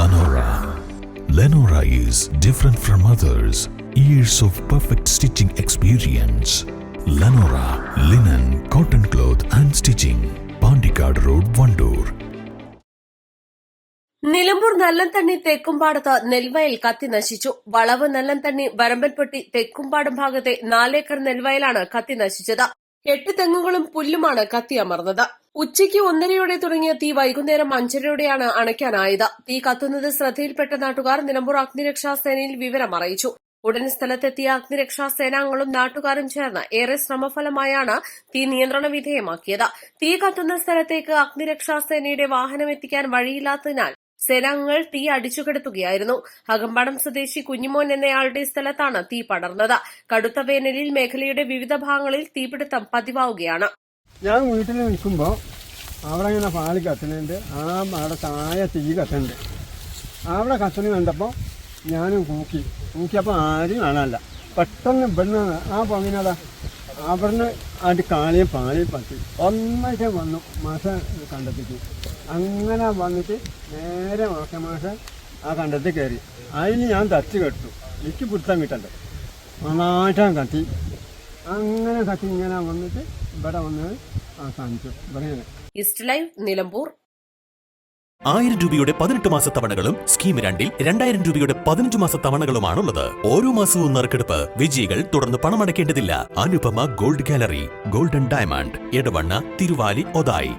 Lenora. Lenora is different from others. Years of perfect stitching experience. Lenora linen, cotton cloth and stitching. Pandikad Road, Vandoor. Nilambur നല്ലന്തണ്ണി തെക്കുംപാടത്ത് നെൽവയൽ കത്തി നശിച്ചു. വളവ് നല്ലന്തണ്ണി വരമ്പൻപൊട്ടി തെക്കുംപാടം ഭാഗത്തെ 4 acre നെൽവയലാണ് കത്തി നശിച്ചത്. 8 തെങ്ങുകളും പുല്ലുമാണ് കത്തിയമർന്നത്. ഉച്ചയ്ക്ക് 1:30 തുടങ്ങിയ തീ വൈകുന്നേരം 5:30 അണയ്ക്കാനായത്. തീ കത്തുന്നത് ശ്രദ്ധയിൽപ്പെട്ട നാട്ടുകാർ നിലമ്പൂർ അഗ്നിരക്ഷാസേനയിൽ വിവരം അറിയിച്ചു. ഉടൻ സ്ഥലത്തെത്തിയ അഗ്നിരക്ഷാ സേനാംഗങ്ങളും നാട്ടുകാരും ചേർന്ന് ഏറെ ശ്രമഫലമായാണ് തീ നിയന്ത്രണ വിധേയമാക്കിയത്. തീ കത്തുന്ന സ്ഥലത്തേക്ക് അഗ്നിരക്ഷാ സേനയുടെ വാഹനം എത്തിക്കാൻ വഴിയില്ലാത്തതിനാൽ സേനാംഗങ്ങൾ തീ അടിച്ചുകെടുത്തുകയായിരുന്നു. അകമ്പാടം സ്വദേശി കുഞ്ഞിമോൻ എന്നയാളുടെ സ്ഥലത്താണ് തീ പടർന്നത്. കടുത്ത വേനലിൽ മേഖലയുടെ വിവിധ ഭാഗങ്ങളിൽ തീപിടുത്തം പതിവാവുകയാണ്. ഞാൻ വീട്ടിൽ നിൽക്കുമ്പോൾ അവിടെ ഇങ്ങനെ പാല് കത്തുന്നുണ്ട്. അവിടെ താഴെ തീ കത്തുന്നുണ്ട്. അവിടെ കത്തുന്ന കണ്ടപ്പോൾ ഞാനും കൂക്കിയപ്പോൾ ആരും കാണാനല്ല. പെട്ടെന്ന് ഇവിടുന്ന് പൊങ്ങിനതാ അവിടുന്ന് അതിൻ്റെ കാളിയും പാലിയും പറ്റി ഒന്നായിട്ട് വന്നു മാഷ കണ്ടെത്തിക്ക്. അങ്ങനെ വന്നിട്ട് നേരെ മാഷ ആ കണ്ടത്തിൽ കയറി. അതിന് ഞാൻ തച്ച് കെട്ടു. എനിക്ക് പിടുത്തം കിട്ടണ്ടേ, നന്നായിട്ടാണ് കത്തി. അങ്ങനെ കത്തി ഇങ്ങനെ വന്നിട്ട് ഇവിടെ വന്ന് അവസാനിച്ചു. ഇവിടെ ഈസ്റ്റ് ലൈവ് നിലമ്പൂർ. 1000 രൂപയുടെ 18 മാസ തവണകളും സ്കീം 2-ൽ 2000 രൂപയുടെ 15 മാസ തവണകളുമാണുള്ളത്. ഓരോ മാസവും നറുക്കെടുപ്പ്. വിജയികൾ തുടർന്ന് പണമടയ്ക്കേണ്ടതില്ല. Anupama gold gallery, golden diamond, Edavanna, Thiruvali, Othayi.